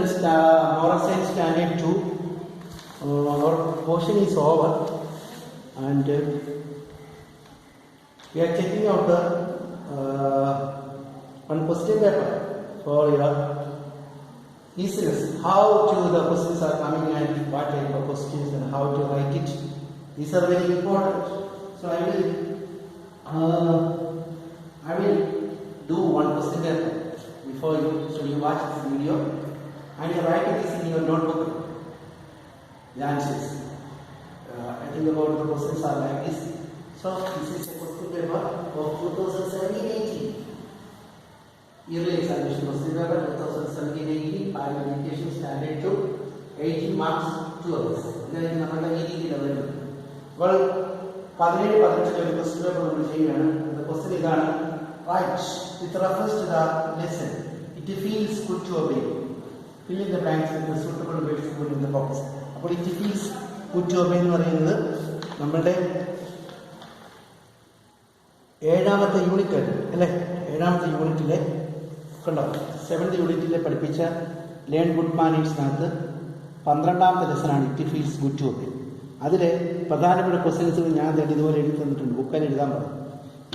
children, moral science standard 2. Our portion is over, and we are checking out the one question paper for your easiness. How the questions are coming and what type of questions and how to write it. These are very important. So I will do one question paper before you. So you watch this video and you write this in your notebook. The answers. I think about the questions are like this. So this is a question paper of 2017-18. Yearly examination question paper 2017-18. Higher education standard 2. 18 marks 2 hours. This is our EDT level. Well, 17-18 question paper നമ്മൾ ചെയ്യുകയാണ്. The question is right. With reference to the lesson, it feels good to obey. Fill in the blanks with the suitable words put in the box. അപ്പോൾ it feels good to obey എന്ന് പറയുന്നത് നമ്മളുടെ 7ാമത്തെ unit അല്ലേ? 7ാമത്തെ യൂണിറ്റിലെ കണ്ടോ 7th യൂണിറ്റിലെ പഠിപ്പിച്ച learn good മാനേഴ്സിനകത്ത് 12ാമത്തെ ലെസനാണ് it feels good to obey. അതിലെ പ്രധാനപ്പെട്ട ക്വസ്റ്റ്യൻസുകൾ ഞാൻ ഇതുപോലെ എഴുതി തന്നിട്ടുണ്ട്. ബുക്കിൽ എഴുതാൻ പറഞ്ഞു.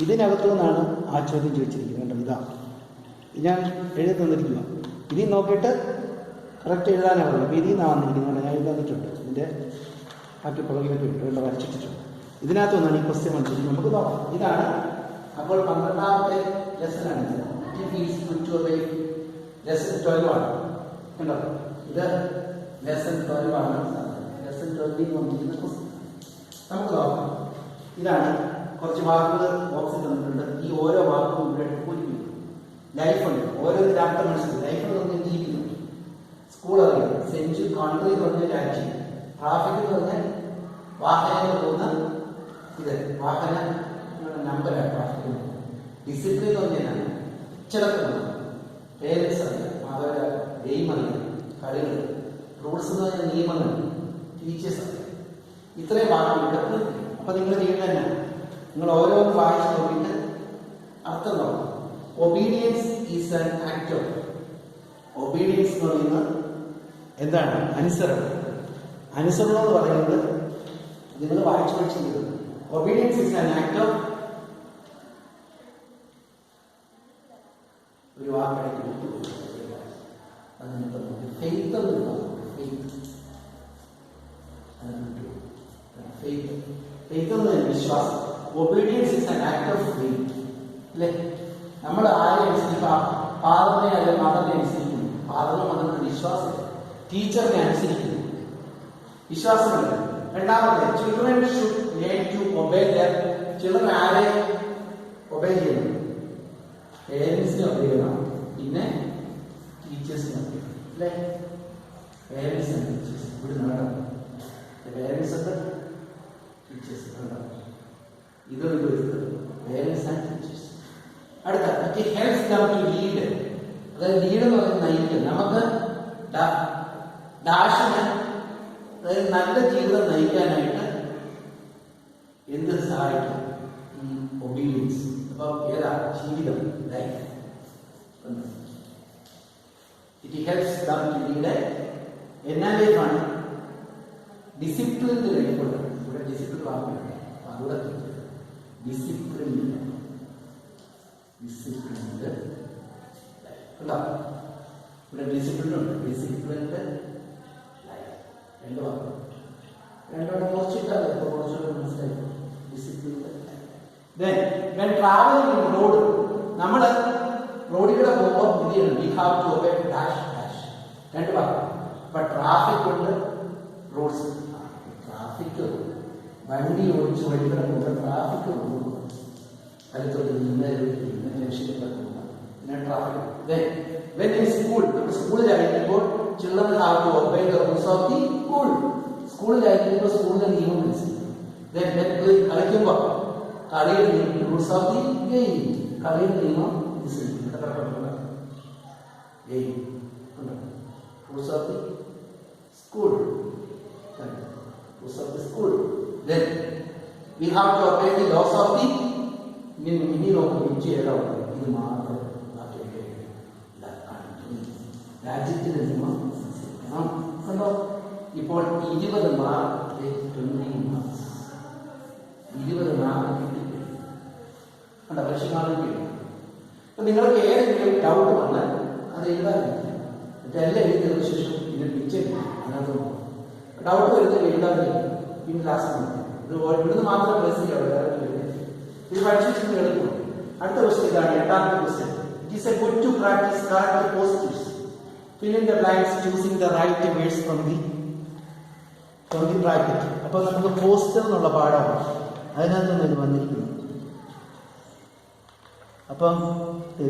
ഇതിനകത്തു നിന്നാണ് ആ ചോദ്യം ചോദിച്ചിരിക്കുന്നത്. ഇതാ ഞാൻ എഴുതി തന്നിരിക്കുക. ഇതിൽ നോക്കിയിട്ട് കറക്റ്റ് എഴുതാനാണ് പറഞ്ഞത്. അപ്പോൾ ഇതിൽ നിന്നാണ് വന്നിരിക്കുന്നത്. ഞാൻ എഴുതി തന്നിട്ടുണ്ട്. ഇതിൻ്റെ ബാക്കി പുറകിലൊക്കെ ഉണ്ട്. വേണ്ട വരച്ചിട്ടിട്ടുണ്ട്. ഇതിനകത്തു നിന്നാണ് ഈ ക്വസ്റ്റ്യൻ വന്നിരിക്കുന്നത്. നമുക്ക് നോക്കാം. ഇതാണ് അപ്പോൾ 12ാമത്തെ ലെസനാണ്. It feels good to obey lesson 12 ആണ്. കണ്ടോ ഇത് ലെസൺ 12 ആണ്. ലെസൺ 12 വന്നിരിക്കുന്ന ക്വസ്റ്റ്യൻ നമുക്ക് നോക്കാം. ഇതാണ് കുറച്ച് വാക്കുകൾ ബോക്സിൽ തന്നിട്ടുണ്ട്. ഈ ഓരോ വാക്കും ഇവിടെ പൂരിപ്പിക്കും. ലൈഫ് ഉണ്ട്. ഓരോന്നിന്റെ അർത്ഥം മനസ്സിലാക്കും. ലൈഫ് എന്ന് പറഞ്ഞാൽ ജീവിക്കുന്നു. സ്കൂൾ അറിയാം. സെഞ്ചുറി കൺട്രി എന്ന് പറഞ്ഞാൽ രാജ്യം. ട്രാഫിക് എന്ന് പറഞ്ഞാൽ വാഹനങ്ങൾ പോകുന്ന ഇത് വാഹന നമ്പറാണ് ട്രാഫിക്. ഡിസിപ്ലിൻ എന്ന് പറഞ്ഞാൽ അച്ചടക്കം. പേരൻസ് അറിയാം. അവരുടെ ഗെയിം അറിയാം. കളികൾ. റൂൾസ് എന്ന് പറഞ്ഞാൽ നിയമങ്ങൾ. ടീച്ചേഴ്സ് അറിയാം. ഇത്രയും വാക്കുകളുണ്ട്. അപ്പൊ നിങ്ങൾ ചെയ്യുന്നത് തന്നെ നിങ്ങൾ ഓരോന്ന് വായിച്ച് നോക്കിയിട്ട് അർത്ഥം നോക്കാം. Obedience is an act of. Obedience എന്ന് പറയുന്നത് എന്താണ്? അനുസരണം. അനുസരണം എന്ന് പറയുന്നത് നിങ്ങൾ വായിച്ചു പഠിച്ചിരിക്കുന്നത്. Obedience is an act of ഒരു വാക്കടയ്ക്ക് ഫെയ്ത്ത് എന്ന് വിശ്വാസം. Obedience is an act of faith. അല്ലേ? നമ്മൾ ആരെ അനുസരിക്കുക? ഫാദറിനെ അല്ലെ മദറിനെ അനുസരിക്കുന്നു. ഫാദറിനെ മദറിന് വിശ്വാസം. ടീച്ചറിനെ അനുസരിക്കുന്നു. വിശ്വാസമില്ല. രണ്ടാമത്തെ children should learn to obey their. Children ആരെ ഒബേ ചെയ്യണം? പേരൻസിനെ ഒബേ ചെയ്യണം. പിന്നെ ടീച്ചേഴ്സിനെ ഒബേ ചെയ്യണം. അല്ലേ? പേരൻസ് ആൻഡ് ടീച്ചേഴ്സ് ഇവിടെ നടക്കണം. പേരൻസ് ഉണ്ട്, ടീച്ചേഴ്സ് ഉണ്ടാവും. ഇതൊരു പേരൻസ് ആൻഡ് ടീച്ചേഴ്സ്. അടുത്ത it helps them to lead. അതായത് ലീഡ് എന്ന് പറയുന്നത് നയിക്കും. നമുക്ക് ഡാഷിന് അതായത് നല്ല ജീവിതം നയിക്കാനായിട്ട് എന്ത് സഹായിക്കും? ഈ ഒബീഡിയൻസ്. അപ്പൊ ഏതാ? ജീവിതം, life. It helps them to lead. എന്നാ ലൈഫാണ്? ഡിസിപ്ലിൻഡ് ലൈഫ് ഉണ്ട്. ഇവിടെ ഡിസിപ്ലിൻ വാക്കുന്നുണ്ട്. അതുകൂടെ ഡിസിപ്ലിൻഡ് ഉണ്ടോ? ഇവിടെ ഡിസിപ്ലിൻ ഉണ്ട്. Disciplined life. രണ്ട് വാക്കുകൾ. രണ്ടോടെ കുറച്ചിട്ടാൽ കുറച്ചുകൂടെ മനസ്സിലായി. Disciplined life. Travelling road. നമ്മൾ റോഡിലൂടെ പോകുമ്പോൾ എന്ത് ചെയ്യണം? We have to obey dash dash. രണ്ട് വാക്കുകൾ. അപ്പൊ ട്രാഫിക് ഉണ്ട്, റോഡ്സ്. ട്രാഫിക് വണ്ടി ഓടിച്ച് വഴികളെ പോകുമ്പോൾ ട്രാഫിക് പോകുന്നു. അടുത്തോട്ട് ജംഗ്ഷനിലൊക്കെ പോകുമ്പോൾ പിന്നെ ട്രാഫിക്. സ്കൂൾ. നമ്മൾ സ്കൂളിലായിരിക്കുമ്പോൾ children have to obey the rules of the school. സ്കൂളിലായിരിക്കുമ്പോൾ സ്കൂളിലെ നിയമം അനുസരിക്കും. കളിക്കുമ്പോൾ കളിയുടെ റൂൾസ് ഓഫ് ദി ഗെയിം. കളിയുടെ നിയമം അനുസരിക്കും. Game rules of the school. Rules of the school. Then we have to obey the laws of the mini law. ഇത് മാത്രം രാജ്യത്തിന്റെ നിയമം ഇപ്പോൾ 20 മാർക്ക് 20 മാർക്സ് 20 മാർക്ക് കിട്ടി. കണ്ട പക്ഷേ മാർക്ക്. അപ്പൊ നിങ്ങൾക്ക് ഏതെങ്കിലും ഡൗട്ട് വന്നാൽ അത് എഴുതാതിരിക്കും. എല്ലാം എഴുതിയതിനു ശേഷം ഇത് പിക്ചർ അതിനകത്ത് ഡൗട്ട് വരുന്നത് എഴുതാതിരിക്കും. പിന്നെ ക്ലാസ് ഇവിടുന്ന് മാത്രം പ്ലസ് ഇത് പഠിച്ചിട്ട് എളുപ്പം. അടുത്ത ക്വസ്റ്റ്യൻ ഇതാണ് 8ാമത്തെ question. It is a good to practice correct positives. Fill in the blanks choosing the right words from the bracket. അപ്പോൾ നമുക്ക് പോസ്റ്റർ എന്നുള്ള പാഠമാണ് അതിനകത്തൊന്നും ഇത് വന്നിരിക്കുന്നു. അപ്പം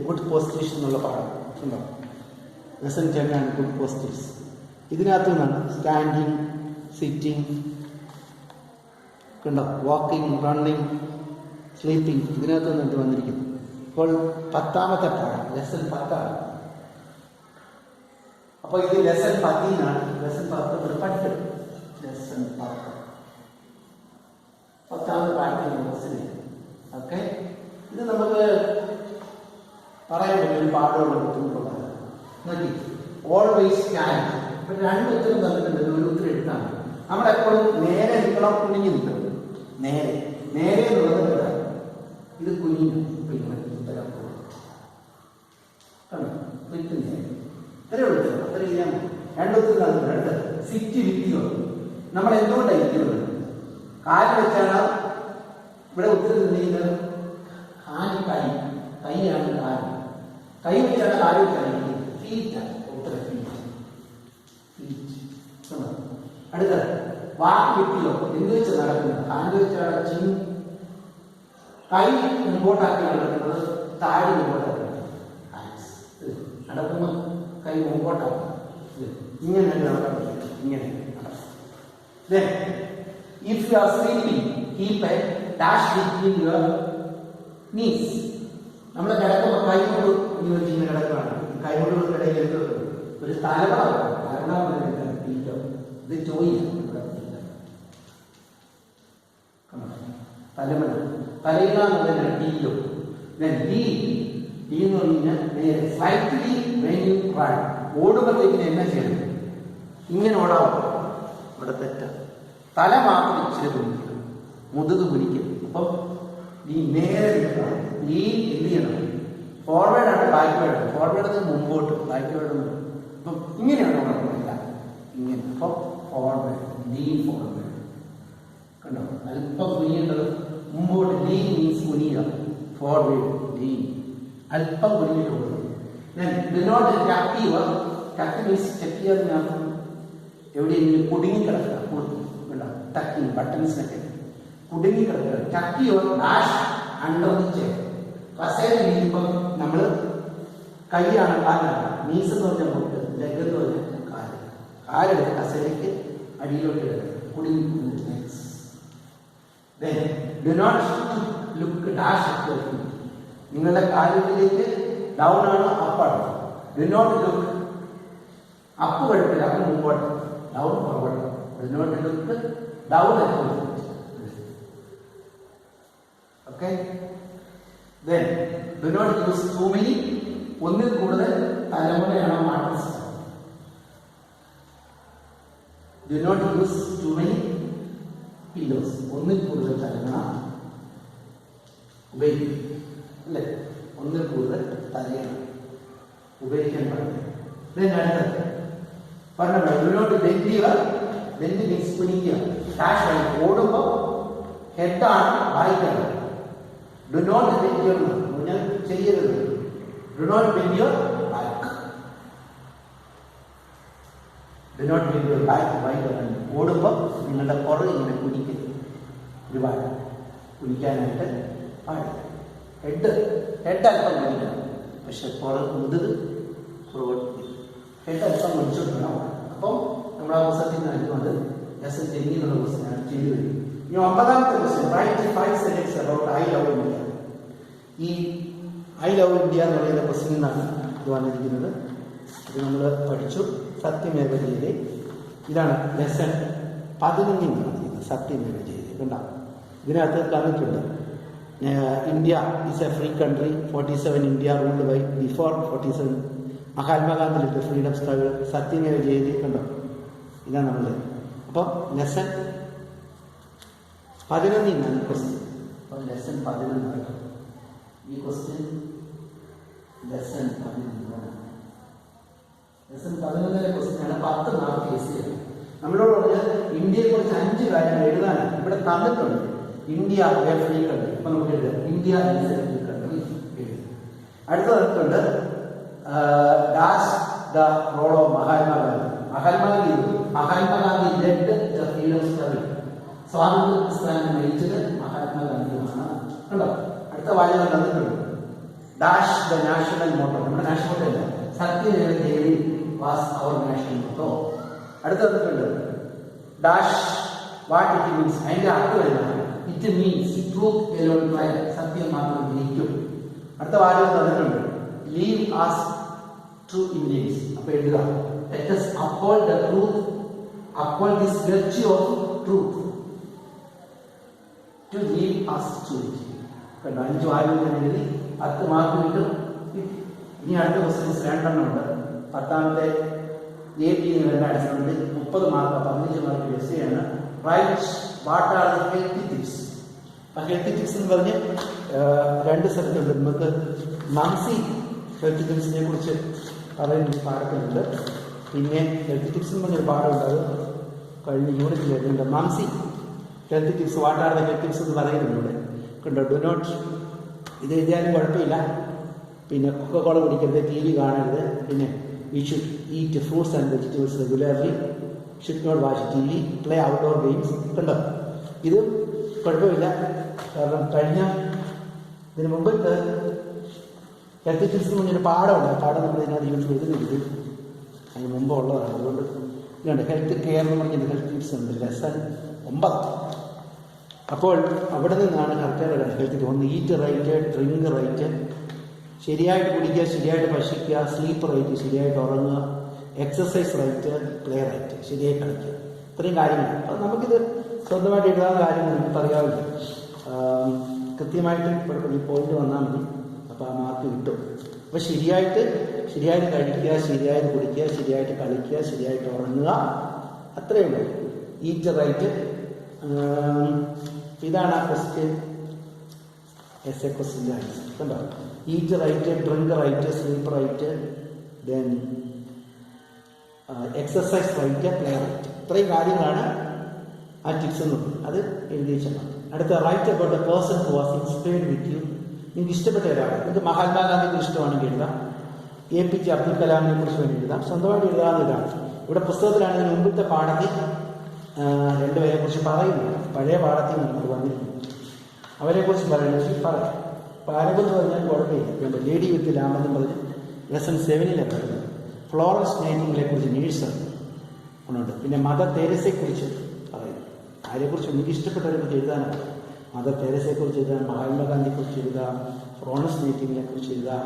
ഗുഡ് പോസ്റ്റേഴ്സ് എന്നുള്ള പാഠം ഉണ്ടോ? ലെസൺ 10 ആണ് ഗുഡ് പോസ്റ്റേഴ്സ്. ഇതിനകത്തു നിന്നാണ് സ്റ്റാൻഡിങ്, സിറ്റിംഗ്, കണ്ടോ, വാക്കിംഗ്, റണ്ണിങ്, സ്ലീപ്പിംഗ്, ഇതിനകത്തു നിന്ന് ഇത് വന്നിരിക്കുന്നു. ഇപ്പോൾ 10ാമത്തെ പാഠം ലെസൺ 10 ആണ്. അപ്പോൾ ഇത് ലെസൺ 10 ലെസൺ 10 പഠിക്കും. ലെസൺ 10ാമത്തെ പാഠത്തിന് ഓക്കെ. ഇത് നമുക്ക് പറയാൻ പറ്റും ഒരു പാഠമുള്ള ബുദ്ധിമുട്ടുള്ളത്. നോക്കി, ഓൾവേസ് സ്റ്റാൻഡ്. ഇപ്പൊ 2 ഉത്തരം തന്നിട്ടുണ്ട്. ഒരു ഉത്തരം എടുത്താണ്. നമ്മളെപ്പോഴും നേരെ നിൽക്കണം, കുനിഞ്ഞു നിൽക്കണം. നേരെ നേരെ എന്നുള്ളത് ഇത് കുനിഞ്ഞു പിന്നെ ഉത്തരം നേരെ അത്ര ചെയ്യാൻ 2 ഉത്തരം തന്നിട്ടുണ്ട്. സിറ്റ് വിത്തിയോ, നമ്മൾ എന്തുകൊണ്ടാണ് ഇരിക്കുന്നത്? കാല് വെച്ചാണ് ഇവിടെ ഉത്തരം തന്നിരിക്കുന്നത്. കാല് കൈയാണ് കാല്. കൈ വെച്ചാണ് കാല് വെച്ചാണ് ഫീറ്റാണ് ഉത്തരം. അടുത്ത വാക്ക് വിട്ടിയോ, എന്ത് വെച്ച് നടക്കുന്നത്? കാല് വെച്ചാണ് ചിൻ. കൈ മുമ്പോട്ടാക്കി നടക്കുന്നത്, താഴെ മുമ്പോട്ടാക്കി നടക്കുമ്പോൾ കൈ മുമ്പോട്ടാക്കും. ഇങ്ങനെ നടക്കണം, ഇങ്ങനെ. If you are sleeping, keep a dash between your knees. നമ്മൾ കിടക്കുമ്പോൾ കൈ കൊണ്ട് ഇങ്ങനെ കിടക്കുകയാണ്. കൈ കൊണ്ട് ഇടയിൽ ഒരു തലവണ ഇത് ചോദിക്കും. തലമണ തലയിലാണെന്നതിനാണ് ടീയോ. ഡി എന്ന് പറഞ്ഞാൽ നേരെ സ്ലൈറ്റ്ലി വെൻ യു റൺ. ഓടുമ്പോഴത്തേക്കിന് എന്നാ ചെയ്യണം? ഇങ്ങനെ ഓടാവും. ഇവിടെ തെറ്റ. തല മാത്രം ഇച്ചിരി കുനിക്കുക, മുതുക് കുനിക്കും. അപ്പം ഈ നേരെ നിൽക്കണം. ഈ എന്ത് ചെയ്യണം? ഫോർവേഡാണ് ബാക്ക്വേർഡ്. ഫോർവേഡ് മുമ്പോട്ട്, ബാക്ക്വേർഡ്. അപ്പം ഇങ്ങനെയാണ് ഓടണമെന്നില്ല, ഇങ്ങനെ. അപ്പം ഫോർവേഡ്, ഡി ഫോർവേഡ്. കണ്ടോ? അല്പം കുനിയേണ്ടത് മുമ്പോട്ട്. ഡി മീൻസ് കുനിയുക. Forward D. അല്പം കുനിയിട്ട് ഓടുക. എവിടെയെങ്കിലും കുടുങ്ങിക്കിടക്കുക. ടക്കിങ് ബട്ടൺസിനൊക്കെ കുടുങ്ങിക്കിടക്കുക. ടക്കിയോ ഡാഷ് അണ്ടർ ദി ചെയർ. കസേര ഇരിക്കുമ്പം നമ്മൾ കൈയാണ് കാലാണ്. നീസ് എന്ന് പറഞ്ഞാൽ മുട്ട്, ലെഗ് എന്ന് പറഞ്ഞാൽ കാല്. കാലെടുത്ത് കസേരയ്ക്ക് അടിയിലോട്ട് ഇടുക. കുടുങ്ങി. Do not look dash at your feet. നിങ്ങളുടെ കാലുകളിലേക്ക് ഡൗൺ ആണ്, അപ്പാണ്. ഡു നോട്ട് ലുക്ക് അപ്പ് കുഴപ്പമില്ല, അപ്പം മുമ്പോട്ട്. Down forward. Do not look down at your feet. Okay. Then do not use too many. ഒന്നിൽ കൂടുതൽ തലമുറയാണ് മാറ്റം. Do not use too many pillows. ഒന്നിൽ കൂടുതൽ തലമുറ ഉപയോഗിക്കും അല്ലേ? ഒന്നിൽ കൂടുതൽ തലയാണ് ഉപയോഗിക്കാൻ പാടില്ല. അടുത്തത് പറഞ്ഞ do bend your. Bend means കുനിക്കുക. ഡാഷ് ആയി ഓടുമ്പോൾ ഹെഡാണ് വായിക്കുന്നത്. Do not bend your. ഞാൻ ചെയ്യരുത്. Do not bend your back. Do not bend your back. വായിക്കണം. ഓടുമ്പോൾ നിങ്ങളുടെ പുറകെ ഇങ്ങനെ കുനിക്കരുത്. ഒരുപാട് കുനിക്കാനായിട്ട് പാടില്ല. ഹെഡ് അല്പം കുനിക്കണം. പക്ഷെ മുതുക് പുറകോട്ട്. ഹെഡ് അല്പം കുനിച്ചോണ്ടിരണം. അപ്പം നമ്മുടെ ആ പുസ്തകത്തിൽ നിന്ന് അനുഭവം ലെസൺ 10 എന്നുള്ള പുസ്തകമാണ് ചെയ്തു വരും. ഇനി 9ാമത്തെ question. Write 5 sentence about I love India. ഈ ഐ ലവ് ഇന്ത്യ എന്ന് പറയുന്ന ക്വസ്റ്റ്യനിൽ നിന്നാണ് ഇത് വന്നിരിക്കുന്നത്. ഇത് നമ്മൾ പഠിച്ചു. സത്യമേവ ജയതേ. ഇതാണ് ലെസൺ 11 പറഞ്ഞിരിക്കുന്നത്. സത്യമേവ ജയതേ. ഉണ്ടാവും. ഇതിനകത്ത് പറഞ്ഞിട്ടുണ്ട് India is a free country. 47 India ruled by before 47 Mahatma Gandhi leader freedom struggle. സത്യമേവ ജയതേ. കണ്ടോ? ഇതാണ് നമ്മൾ അപ്പോൾ ലെസൺ 11 ഈ ക്വസ്റ്റ്യൻ. അപ്പോൾ ലെസൺ 11 ഈ ക്വസ്റ്റ്യൻ ലെസൺ 11. ലെസൺ 11 ക്വസ്റ്റ്യനാണ്. 10 മാർക്ക് കേസ് ചെയ്യണം. നമ്മളോട് പറഞ്ഞാൽ ഇന്ത്യയെ കുറിച്ച് 5 കാര്യങ്ങൾ എഴുതാനാണ് ഇവിടെ തന്നിട്ടുണ്ട്. India free country. അപ്പൊ നമുക്ക് എഴുതാം ഇന്ത്യ ഫ്രീ കൺട്രി. അടുത്ത തന്നിട്ടുണ്ട് dash the role of Mahatma Gandhi. Mahatma Gandhi led the freedom struggle. സ്വാതന്ത്ര്യ പ്രസ്ഥാനം നയിച്ചത് മഹാത്മാഗാന്ധിയാണ്. കണ്ടോ? അടുത്ത വാചകം തന്നിട്ടുണ്ട് ഡാഷ് ദ നാഷണൽ മോട്ടോ. നമ്മുടെ നാഷണൽ മോട്ടോ അല്ല, Satyameva Jayate was our national motto. അടുത്ത തന്നിട്ടുണ്ട് ഡാഷ് വാട്ട് ഇറ്റ് മീൻസ്. അതിന്റെ അർത്ഥം എന്താണ്? It means truth alone trial. സത്യം മാത്രം ജയിക്കും. അടുത്ത വാചകം തന്നിട്ടുണ്ട് ലീവ് ആസ് ട്രൂ ഇന്ത്യൻസ്. അപ്പൊ എഴുതുക let us uphold the truth, uphold this virtue of truth to leave us true. കണ്ടോ? 5 വാചകം എഴുതി 10 മാർക്ക് കിട്ടും. ഇനി അടുത്ത ക്വസ്റ്റ്യൻസ് 2 ഉണ്ട്. 10ാമത്തെ AP വരുന്ന അടിസ്ഥാനത്തിൽ 30 മാർക്ക് 15 മാർക്ക് എസ്സെയാണ്. Write what are the healthy tips. ആ ഹെൽത്തി ടിപ്സ് എന്ന് പറഞ്ഞ് 2 സ്ഥലത്തുണ്ട്. നമുക്ക് മംസി ഹെൽത്തി ടിപ്സിനെ കുറിച്ച് പറയുന്ന പാഠത്തിലുണ്ട്. പിന്നെ ഹെൽത്ത് ടിപ്സ് എന്ന് പറഞ്ഞൊരു പാഠമുണ്ട്. അത് കഴിഞ്ഞ യൂണിറ്റിൽ എഴുതുന്നുണ്ട്. മംസി health tips what are the health tips എന്ന് പറയുന്നുണ്ട് ഇവിടെ. കണ്ടോ? ഡു നോട്ട് ഇത് എഴുതിയാലും കുഴപ്പമില്ല. പിന്നെ കൊക്കക്കോള കുടിക്കരുത്, TV കാണരുത്. പിന്നെ we should eat fruits and vegetables regularly, should not watch TV, play outdoor games. കണ്ടോ? ഇതും കുഴപ്പമില്ല. കാരണം കഴിഞ്ഞ ഇതിന് മുമ്പ് ഹെൽത്ത് ടിപ്സ് എന്ന് പറഞ്ഞൊരു പാഠമുണ്ട്. ആ പാഠം നമ്മൾ ഇതിനകത്ത് യൂസ് ചെയ്തിട്ടുണ്ട്. അതിന് മുമ്പ് ഉള്ളതാണ്. അതുകൊണ്ട് ഇതുണ്ട് ഹെൽത്ത് കെയർ എന്ന് പറഞ്ഞൊരു ഹെൽത്ത് ടിപ്സ് ഉണ്ട്. ലെസൺ 9. അപ്പോൾ അവിടെ നിന്നാണ് കറക്റ്റായിട്ട് ഹെൽത്ത്. ഒന്ന് ഈറ്റ് റൈറ്റ്, ഡ്രിങ്ക് റൈറ്റ്, ശരിയായിട്ട് കുടിക്കുക, ശരിയായിട്ട് ഭക്ഷിക്കുക, സ്ലീപ്പ് റൈറ്റ്, ശരിയായിട്ട് ഉറങ്ങുക, എക്സസൈസ് റൈറ്റ്, പ്ലേ റൈറ്റ്, ശരിയായി കളിക്കുക. ഇത്രയും കാര്യങ്ങൾ. അത് നമുക്കിത് സ്വന്തമായിട്ട് എഴുതാവുന്ന കാര്യങ്ങൾ നമുക്കറിയാവില്ല. കൃത്യമായിട്ട് ഈ പോയിന്റ് വന്നാൽ മതി. അപ്പോൾ ആ മാർക്ക് കിട്ടും. അപ്പോൾ ശരിയായിട്ട് കഴിക്കുക, ശരിയായിട്ട് കുടിക്കുക, ശരിയായിട്ട് കളിക്കുക, ശരിയായിട്ട് ഉറങ്ങുക, അത്രയേ ഉള്ളൂ. Eat right. ഇതാണ് ആ ക്വസ്റ്റ്യൻ. എസ്എ ക്വസ്റ്റ്യൻ്റെ ആൻസർ. കണ്ടോ? Eat right, drink right, sleep right, then exercise right, play right. ഇത്രയും കാര്യങ്ങളാണ് ആ ടിപ്സ് എന്ന് പറയുന്നത്. അത് എഴുതി വെച്ചാൽ മതി. അടുത്ത write about a person who was inspired with you. നിങ്ങൾക്ക് ഇഷ്ടപ്പെട്ട ഒരാൾ. നിങ്ങൾക്ക് മഹാത്മാഗാന്ധിയെ ഇഷ്ടമാണെങ്കിൽ എഴുതാം. APJ അബ്ദുൽ കലാമിനെ കുറിച്ച് വേണ്ടി എഴുതാം. സ്വന്തമായിട്ട് എഴുതാവുന്ന ഇതാണ്. ഇവിടെ പുസ്തകത്തിലാണെങ്കിൽ മുമ്പത്തെ പാഠത്തിൽ 2 പേരെ കുറിച്ച് പറയുന്നില്ല. പഴയ പാഠത്തിൽ നമുക്ക് വന്നിട്ടുണ്ട്. അവരെ കുറിച്ച് പറയണമെങ്കിൽ പറയാം. അപ്പോൾ ആരെക്കുറിച്ച് പറഞ്ഞാൽ കുഴപ്പമില്ല. ലേഡി വിത്ത് ലാമെന്ന് പറഞ്ഞ് ലെസൺ 7 പറയുന്നത്. ഫ്ലോറൻസ് നൈറ്റിംഗേലെ കുറിച്ച് നേഴ്സാണ് ഉണ്ട്. പിന്നെ മദർ തെരേസയെക്കുറിച്ച് പറയുന്നു. ആരെക്കുറിച്ച് എനിക്ക് ഇഷ്ടപ്പെട്ടവരെ കുറിച്ച് എഴുതാനാണ്. മദർ തെരേസയെക്കുറിച്ച് എഴുതാം, മഹാത്മാഗാന്ധിയെക്കുറിച്ച് എഴുതാം, ഫ്ലോറൻസ് നൈറ്റിംഗേലെ കുറിച്ച് എഴുതാം.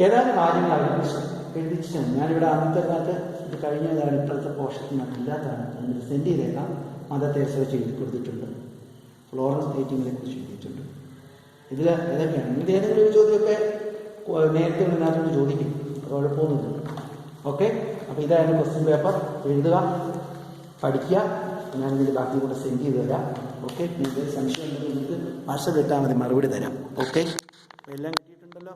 ഏതാനും കാര്യങ്ങൾ അതിനെക്കുറിച്ച് എഴുതിച്ചിട്ടാണ്. ഞാനിവിടെ അന്നത്തെ കാലത്ത് ഇത് കഴിഞ്ഞതാണ്. ഇപ്പോഴത്തെ പോഷത്തിനകത്ത് ഇല്ലാത്തതാണ്. അതിന് സെൻഡ് ചെയ്തേക്കാം. മദർ തെരേസ വെച്ച് എഴുതി കൊടുത്തിട്ടുണ്ട്. ഫ്ലോറൻസ് നൈറ്റിംഗേലെ കുറിച്ച് എഴുതിയിട്ടുണ്ട്. ഇതിൽ ഏതൊക്കെയാണ്? ഇതിൽ ഏതെങ്കിലും ഒരു ചോദ്യമൊക്കെ നേരത്തെ ഇതിനകത്തോട് ചോദിക്കും. കുഴപ്പമൊന്നുമില്ല. ഓക്കെ. അപ്പോൾ ഇതായിരുന്നു ക്വസ്റ്റ്യൻ പേപ്പർ. എഴുതുക, പഠിക്കുക. ഞാനിതിൻ്റെ ബാക്കി കൂടെ സെൻഡ് ചെയ്ത് തരാം. ഓക്കെ. നിങ്ങൾക്ക് സംശയം ഉണ്ടെങ്കിൽ നിങ്ങൾക്ക് വാട്സപ്പ് ഇട്ടാൽ മതി, മറുപടി തരാം. ഓക്കെ. അപ്പോൾ എല്ലാം കിട്ടിയിട്ടുണ്ടല്ലോ,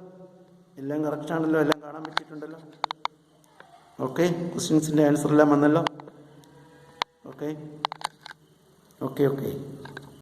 എല്ലാം കറക്റ്റാണല്ലോ, എല്ലാം കാണാൻ പറ്റിയിട്ടുണ്ടല്ലോ. ഓക്കെ. ക്വസ്റ്റ്യൻസിൻ്റെ ആൻസർ എല്ലാം വന്നല്ലോ. ഓക്കെ.